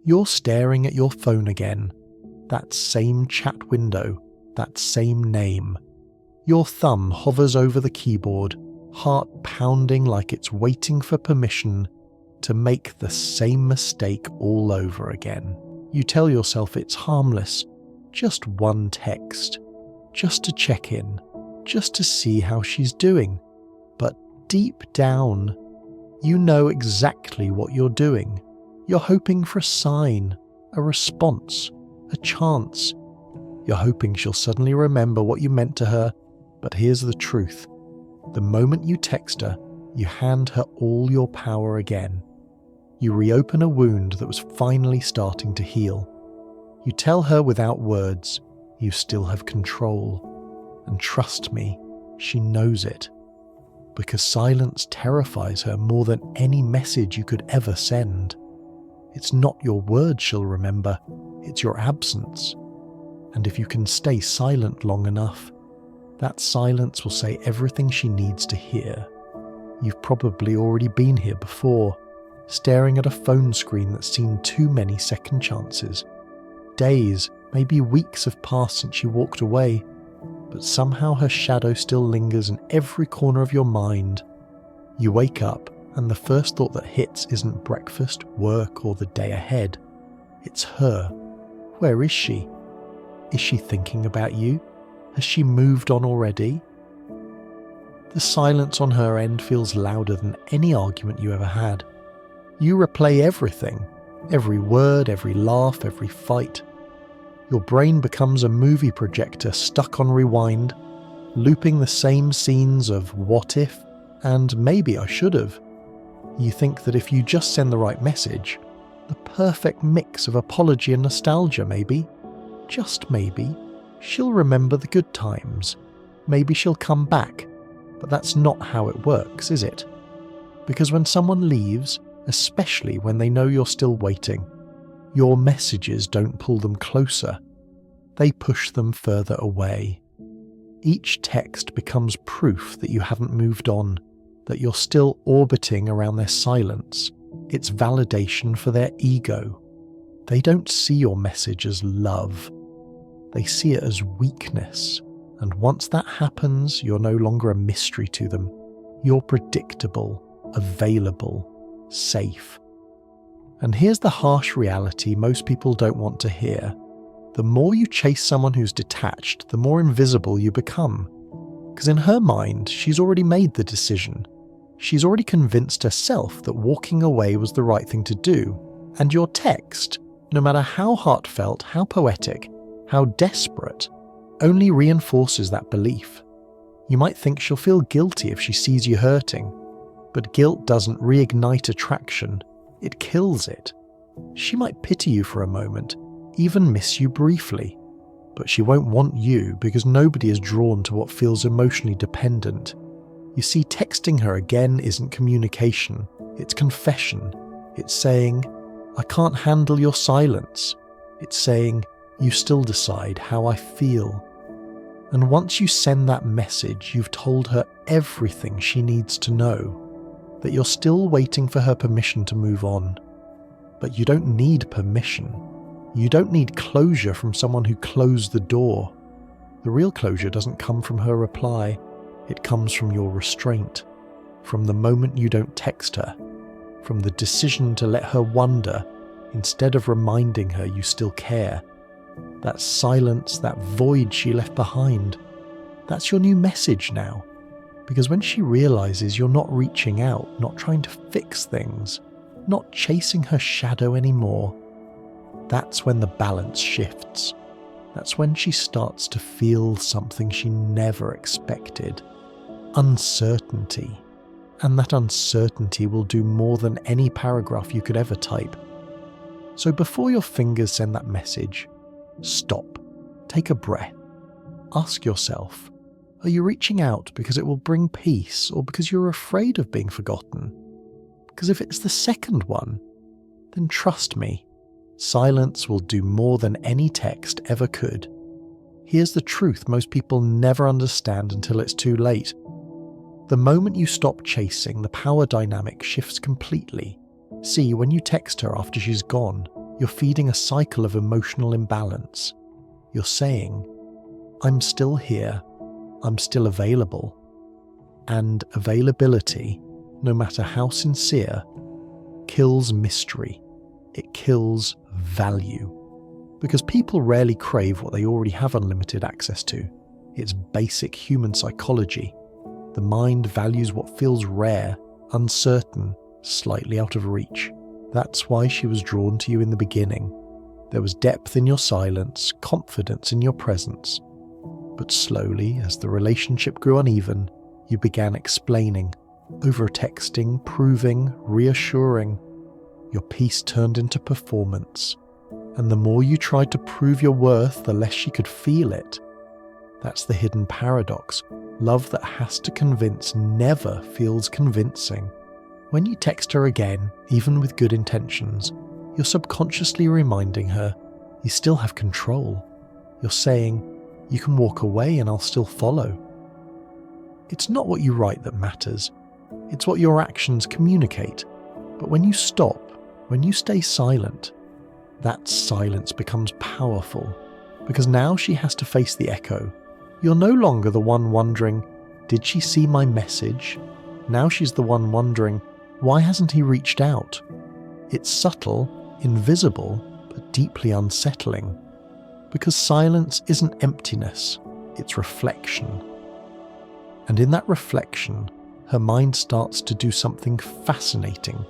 You're staring at your phone again. That same chat window, that same name. Your thumb hovers over the keyboard, heart pounding like it's waiting for permission to make the same mistake all over again. You tell yourself it's harmless, just one text, just to check in, just to see how she's doing. But deep down, you know exactly what you're doing. You're hoping for a sign, a response, a chance. You're hoping she'll suddenly remember what you meant to her, but here's the truth. The moment you text her, you hand her all your power again. You reopen a wound that was finally starting to heal. You tell her without words, you still have control. And trust me, she knows it. Because silence terrifies her more than any message you could ever send. It's not your words she'll remember, it's your absence. And if you can stay silent long enough, that silence will say everything she needs to hear. You've probably already been here before, staring at a phone screen that's seen too many second chances. Days, maybe weeks have passed since you walked away, but somehow her shadow still lingers in every corner of your mind. You wake up, and the first thought that hits isn't breakfast, work, or the day ahead. It's her. Where is she? Is she thinking about you? Has she moved on already? The silence on her end feels louder than any argument you ever had. You replay everything, every word, every laugh, every fight. Your brain becomes a movie projector stuck on rewind, looping the same scenes of what if and maybe I should have. You think that if you just send the right message, the perfect mix of apology and nostalgia maybe, just maybe, she'll remember the good times. Maybe she'll come back, but that's not how it works, is it? Because when someone leaves, especially when they know you're still waiting, your messages don't pull them closer. They push them further away. Each text becomes proof that you haven't moved on, that you're still orbiting around their silence. It's validation for their ego. They don't see your message as love. They see it as weakness. And once that happens, you're no longer a mystery to them. You're predictable, available, safe. And here's the harsh reality most people don't want to hear. The more you chase someone who's detached, the more invisible you become. Because in her mind, she's already made the decision. She's already convinced herself that walking away was the right thing to do. And your text, no matter how heartfelt, how poetic, how desperate, only reinforces that belief. You might think she'll feel guilty if she sees you hurting, but guilt doesn't reignite attraction, it kills it. She might pity you for a moment, even miss you briefly, but she won't want you because nobody is drawn to what feels emotionally dependent. You see, texting her again isn't communication, it's confession. It's saying, I can't handle your silence. It's saying, you still decide how I feel. And once you send that message, you've told her everything she needs to know. That you're still waiting for her permission to move on. But you don't need permission. You don't need closure from someone who closed the door. The real closure doesn't come from her reply. It comes from your restraint. From the moment you don't text her. From the decision to let her wonder instead of reminding her you still care. That silence, that void she left behind, that's your new message now. Because when she realizes you're not reaching out, not trying to fix things, not chasing her shadow anymore, that's when the balance shifts. That's when she starts to feel something she never expected. Uncertainty. And that uncertainty will do more than any paragraph you could ever type. So before your fingers send that message, stop. Take a breath. Ask yourself, are you reaching out because it will bring peace or because you're afraid of being forgotten? Because if it's the second one, then trust me, silence will do more than any text ever could. Here's the truth most people never understand until it's too late. The moment you stop chasing, the power dynamic shifts completely. See, when you text her after she's gone, You're feeding a cycle of emotional imbalance. You're saying, I'm still here, I'm still available. And availability, no matter how sincere, kills mystery. It kills value. Because people rarely crave what they already have unlimited access to. It's basic human psychology. The mind values what feels rare, uncertain, slightly out of reach. That's why she was drawn to you in the beginning. There was depth in your silence, confidence in your presence. But slowly, as the relationship grew uneven, you began explaining, over-texting, proving, reassuring. Your peace turned into performance. And the more you tried to prove your worth, the less she could feel it. That's the hidden paradox. Love that has to convince never feels convincing. When you text her again, even with good intentions, you're subconsciously reminding her you still have control. You're saying, you can walk away and I'll still follow. It's not what you write that matters. It's what your actions communicate. But when you stop, when you stay silent, that silence becomes powerful. Because now she has to face the echo. You're no longer the one wondering, did she see my message? Now she's the one wondering, why hasn't he reached out? It's subtle, invisible, but deeply unsettling. Because silence isn't emptiness, it's reflection. And in that reflection, her mind starts to do something fascinating.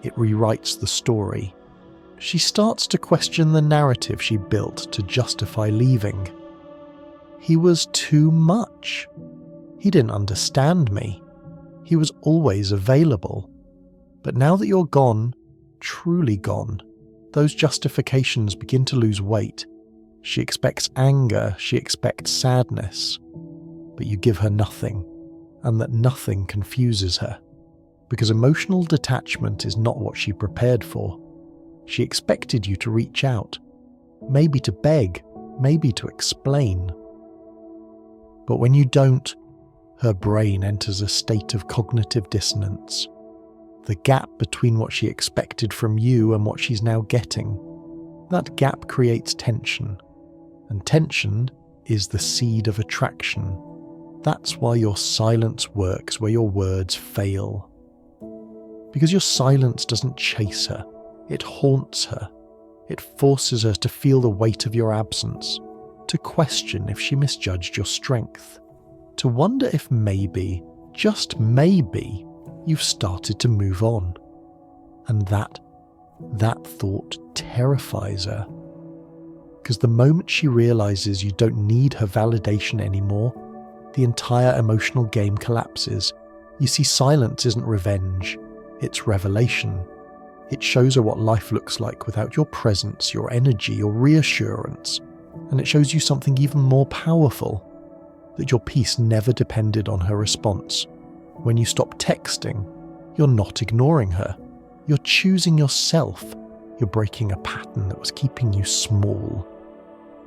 It rewrites the story. She starts to question the narrative she built to justify leaving. He was too much. He didn't understand me. He was always available. But now that you're gone, truly gone, those justifications begin to lose weight. She expects anger, she expects sadness. But you give her nothing, and that nothing confuses her. Because emotional detachment is not what she prepared for. She expected you to reach out, maybe to beg, maybe to explain. But when you don't, her brain enters a state of cognitive dissonance. The gap between what she expected from you and what she's now getting. That gap creates tension. And tension is the seed of attraction. That's why your silence works where your words fail. Because your silence doesn't chase her. It haunts her. It forces her to feel the weight of your absence, to question if she misjudged your strength, to wonder if maybe, just maybe, you've started to move on. And that thought terrifies her. Because the moment she realizes you don't need her validation anymore, the entire emotional game collapses. You see, silence isn't revenge, it's revelation. It shows her what life looks like without your presence, your energy, your reassurance. And it shows you something even more powerful, that your peace never depended on her response. When you stop texting, you're not ignoring her. You're choosing yourself. You're breaking a pattern that was keeping you small.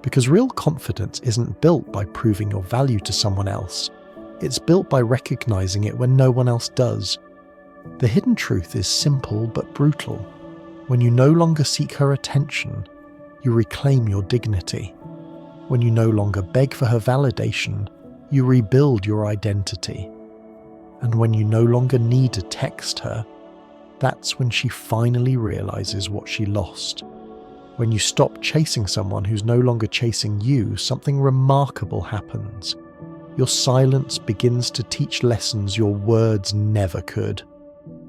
Because real confidence isn't built by proving your value to someone else. It's built by recognizing it when no one else does. The hidden truth is simple but brutal. When you no longer seek her attention, you reclaim your dignity. When you no longer beg for her validation, you rebuild your identity. And when you no longer need to text her, that's when she finally realizes what she lost. When you stop chasing someone who's no longer chasing you, something remarkable happens. Your silence begins to teach lessons your words never could.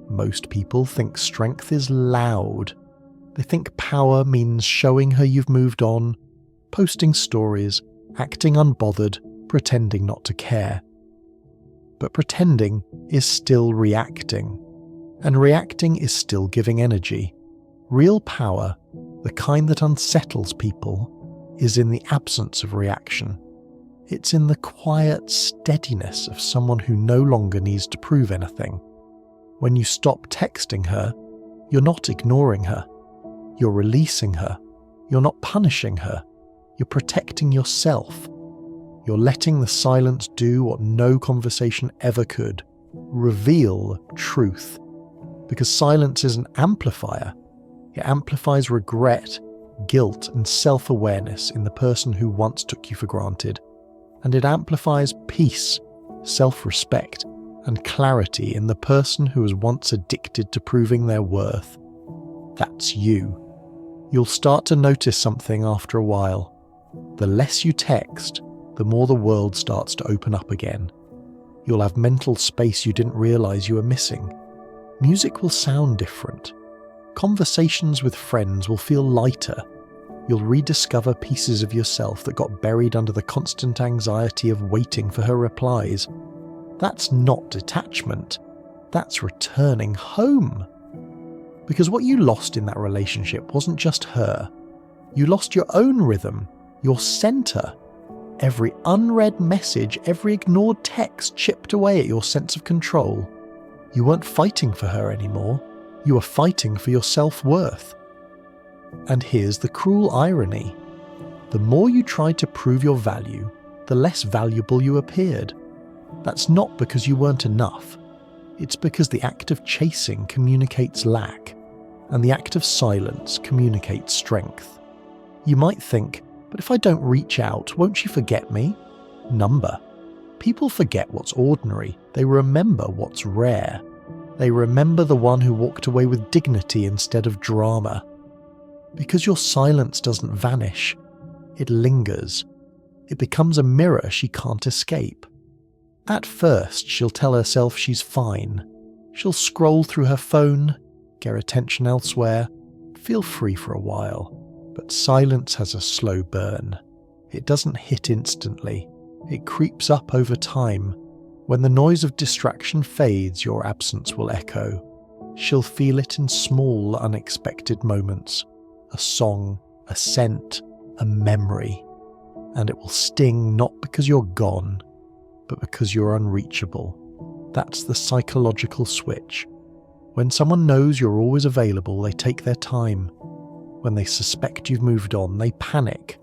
Most people think strength is loud. They think power means showing her you've moved on, posting stories, acting unbothered, pretending not to care. But pretending is still reacting, and reacting is still giving energy. Real power, the kind that unsettles people, is in the absence of reaction. It's in the quiet steadiness of someone who no longer needs to prove anything. When you stop texting her, you're not ignoring her. You're releasing her. You're not punishing her. You're protecting yourself. You're letting the silence do what no conversation ever could. Reveal truth. Because silence is an amplifier. It amplifies regret, guilt, and self-awareness in the person who once took you for granted. And it amplifies peace, self-respect, and clarity in the person who was once addicted to proving their worth. That's you. You'll start to notice something after a while. The less you text, the more the world starts to open up again. You'll have mental space you didn't realize you were missing. Music will sound different. Conversations with friends will feel lighter. You'll rediscover pieces of yourself that got buried under the constant anxiety of waiting for her replies. That's not detachment. That's returning home. Because what you lost in that relationship wasn't just her. You lost your own rhythm, your center. Every unread message, every ignored text chipped away at your sense of control. You weren't fighting for her anymore. You were fighting for your self-worth. And here's the cruel irony. The more you tried to prove your value, the less valuable you appeared. That's not because you weren't enough. It's because the act of chasing communicates lack, and the act of silence communicates strength. You might think, but if I don't reach out, won't she forget me? Number. People forget what's ordinary. They remember what's rare. They remember the one who walked away with dignity instead of drama. Because your silence doesn't vanish, it lingers. It becomes a mirror she can't escape. At first, she'll tell herself she's fine. She'll scroll through her phone, get her attention elsewhere, feel free for a while. But silence has a slow burn. It doesn't hit instantly. It creeps up over time. When the noise of distraction fades, your absence will echo. She'll feel it in small, unexpected moments. A song, a scent, a memory. And it will sting not because you're gone, but because you're unreachable. That's the psychological switch. When someone knows you're always available, they take their time. When they suspect you've moved on, they panic.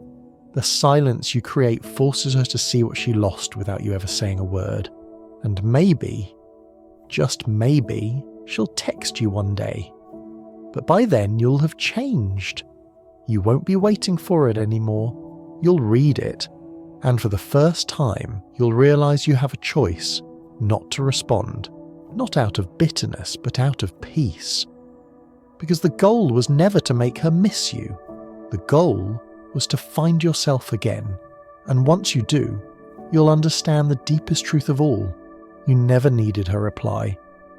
The silence you create forces her to see what she lost without you ever saying a word. And maybe, just maybe, she'll text you one day. But by then you'll have changed. You won't be waiting for it anymore. You'll read it. And for the first time, you'll realize you have a choice not to respond. Not out of bitterness, but out of peace. Because the goal was never to make her miss you. The goal was to find yourself again. And once you do, you'll understand the deepest truth of all. You never needed her reply.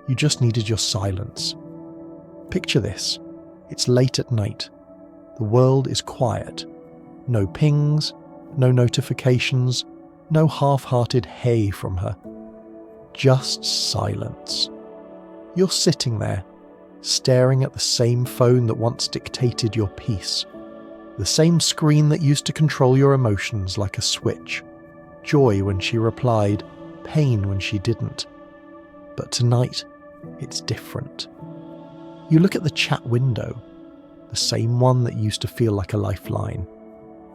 You just needed your silence. Picture this. It's late at night. The world is quiet. No pings, no notifications, no half-hearted hey from her. Just silence. You're sitting there, staring at the same phone that once dictated your peace. The same screen that used to control your emotions like a switch. Joy when she replied, pain when she didn't. But tonight, it's different. You look at the chat window, the same one that used to feel like a lifeline,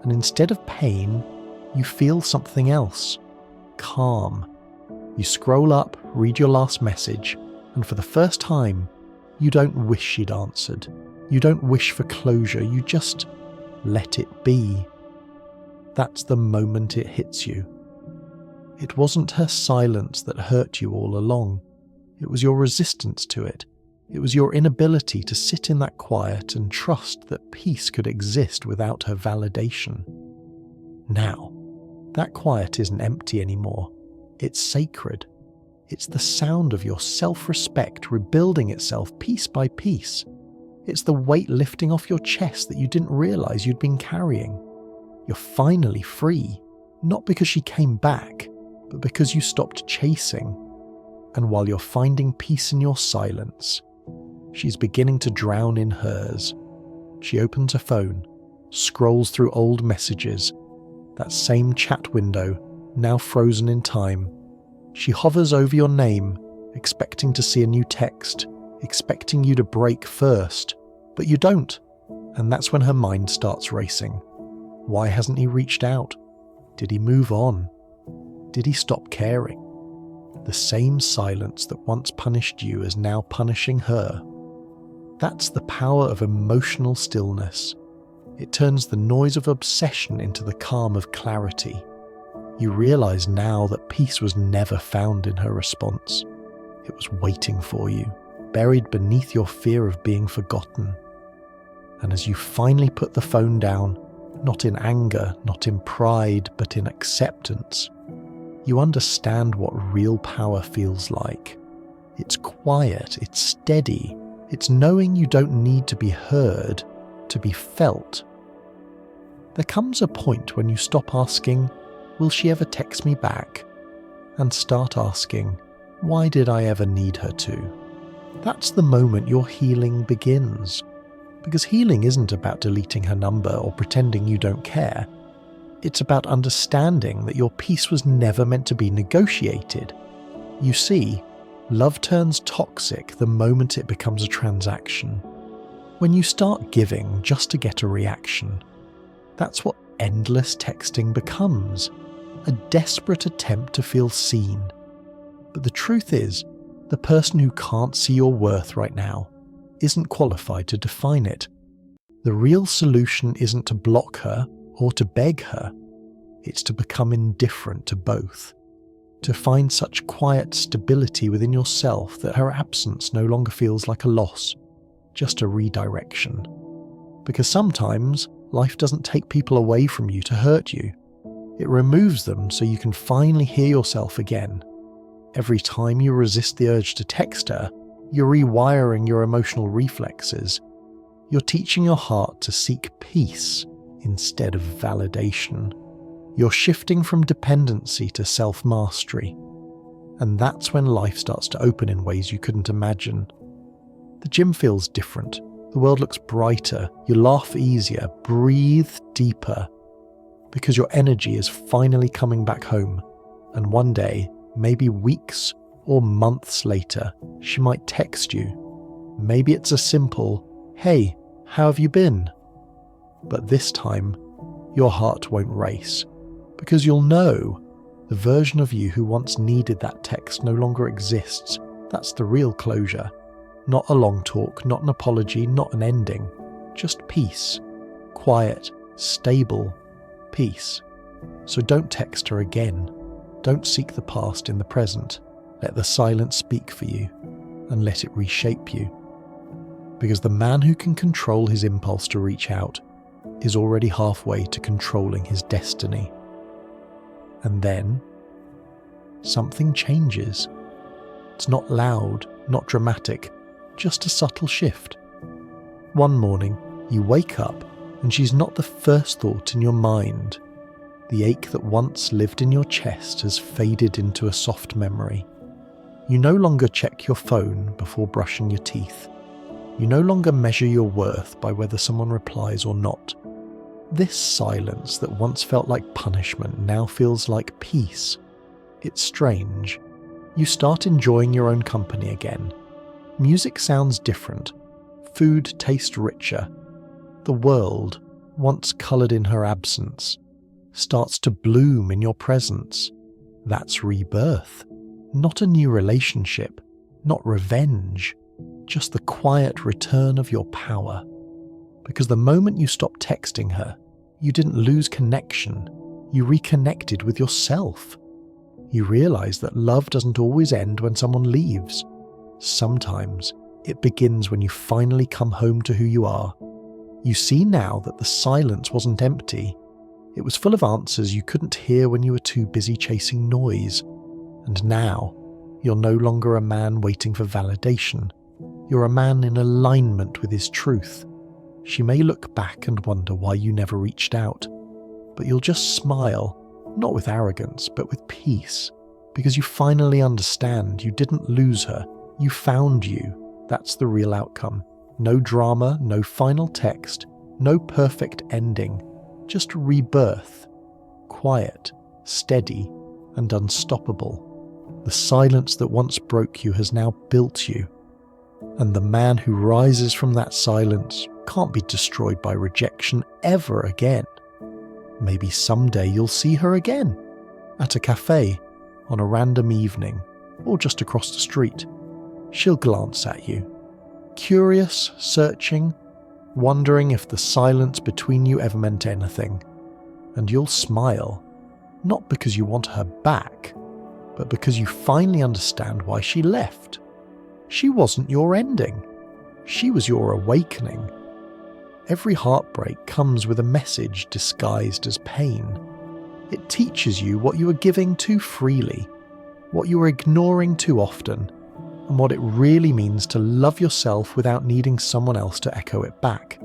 and instead of pain, you feel something else. Calm. You scroll up, read your last message, and for the first time, you don't wish she'd answered. You don't wish for closure, you just let it be. That's the moment it hits you. It wasn't her silence that hurt you all along. It was your resistance to it. It was your inability to sit in that quiet and trust that peace could exist without her validation. Now, that quiet isn't empty anymore. It's sacred. It's the sound of your self-respect rebuilding itself piece by piece. It's the weight lifting off your chest that you didn't realize you'd been carrying. You're finally free, not because she came back, but because you stopped chasing. And while you're finding peace in your silence, she's beginning to drown in hers. She opens her phone, scrolls through old messages, that same chat window, now frozen in time. She hovers over your name, expecting to see a new text, expecting you to break first, but you don't. And that's when her mind starts racing. Why hasn't he reached out? Did he move on? Did he stop caring? The same silence that once punished you is now punishing her. That's the power of emotional stillness. It turns the noise of obsession into the calm of clarity. You realize now that peace was never found in her response. It was waiting for you, buried beneath your fear of being forgotten. And as you finally put the phone down, not in anger, not in pride, but in acceptance, you understand what real power feels like. It's quiet, it's steady, it's knowing you don't need to be heard to be felt. There comes a point when you stop asking, "Will she ever text me back?" and start asking, "Why did I ever need her to?" That's the moment your healing begins. Because healing isn't about deleting her number or pretending you don't care. It's about understanding that your peace was never meant to be negotiated. You see, love turns toxic the moment it becomes a transaction. When you start giving just to get a reaction, that's what endless texting becomes, a desperate attempt to feel seen. But the truth is, the person who can't see your worth right now isn't qualified to define it. The real solution isn't to block her or to beg her. It's to become indifferent to both. To find such quiet stability within yourself that her absence no longer feels like a loss, just a redirection. Because sometimes life doesn't take people away from you to hurt you. It removes them so you can finally hear yourself again. Every time you resist the urge to text her, you're rewiring your emotional reflexes. You're teaching your heart to seek peace instead of validation. You're shifting from dependency to self-mastery. And that's when life starts to open in ways you couldn't imagine. The gym feels different. The world looks brighter. You laugh easier, breathe deeper. Because your energy is finally coming back home. And one day, maybe weeks or months later, she might text you. Maybe it's a simple, "Hey, how have you been?" But this time, your heart won't race. Because you'll know the version of you who once needed that text no longer exists. That's the real closure. Not a long talk, not an apology, not an ending. Just peace. Quiet, stable peace. So don't text her again. Don't seek the past in the present. Let the silence speak for you, and let it reshape you. Because the man who can control his impulse to reach out is already halfway to controlling his destiny. And then, something changes. It's not loud, not dramatic, just a subtle shift. One morning, you wake up, and she's not the first thought in your mind. The ache that once lived in your chest has faded into a soft memory. You no longer check your phone before brushing your teeth. You no longer measure your worth by whether someone replies or not. This silence that once felt like punishment now feels like peace. It's strange. You start enjoying your own company again. Music sounds different. Food tastes richer. The world, once coloured in her absence, starts to bloom in your presence. That's rebirth. Not a new relationship, not revenge, just the quiet return of your power. Because the moment you stopped texting her, you didn't lose connection, you reconnected with yourself. You realize that love doesn't always end when someone leaves. Sometimes it begins when you finally come home to who you are. You see now that the silence wasn't empty. It was full of answers you couldn't hear when you were too busy chasing noise. And now, you're no longer a man waiting for validation. You're a man in alignment with his truth. She may look back and wonder why you never reached out. But you'll just smile, not with arrogance, but with peace. Because you finally understand you didn't lose her. You found you. That's the real outcome. No drama, no final text, no perfect ending. Just rebirth. Quiet, steady, and unstoppable. The silence that once broke you has now built you. And the man who rises from that silence can't be destroyed by rejection ever again. Maybe someday you'll see her again, at a cafe, on a random evening, or just across the street. She'll glance at you, curious, searching, wondering if the silence between you ever meant anything. And you'll smile, not because you want her back, but because you finally understand why she left. She wasn't your ending. She was your awakening. Every heartbreak comes with a message disguised as pain. It teaches you what you are giving too freely, what you are ignoring too often, and what it really means to love yourself without needing someone else to echo it back.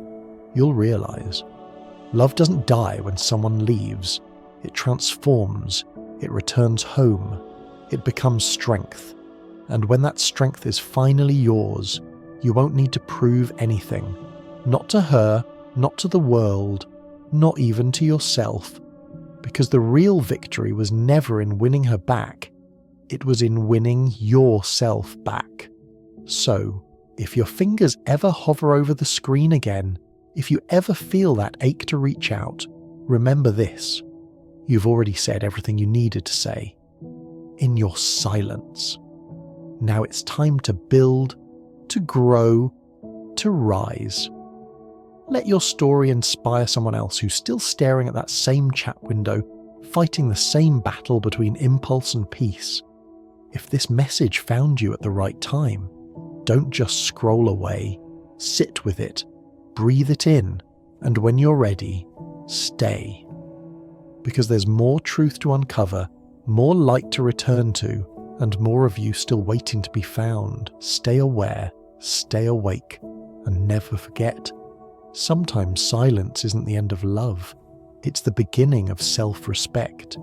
You'll realise love doesn't die when someone leaves. It transforms. It returns home. It becomes strength. And when that strength is finally yours, you won't need to prove anything. Not to her, not to the world, not even to yourself. Because the real victory was never in winning her back. It was in winning yourself back. So, if your fingers ever hover over the screen again, if you ever feel that ache to reach out, remember this. You've already said everything you needed to say. In your silence. Now it's time to build, to grow, to rise. Let your story inspire someone else who's still staring at that same chat window, fighting the same battle between impulse and peace. If this message found you at the right time, don't just scroll away. Sit with it, breathe it in, and when you're ready, stay. Because there's more truth to uncover, more light to return to, and more of you still waiting to be found. Stay aware, stay awake, and never forget. Sometimes silence isn't the end of love. It's the beginning of self-respect.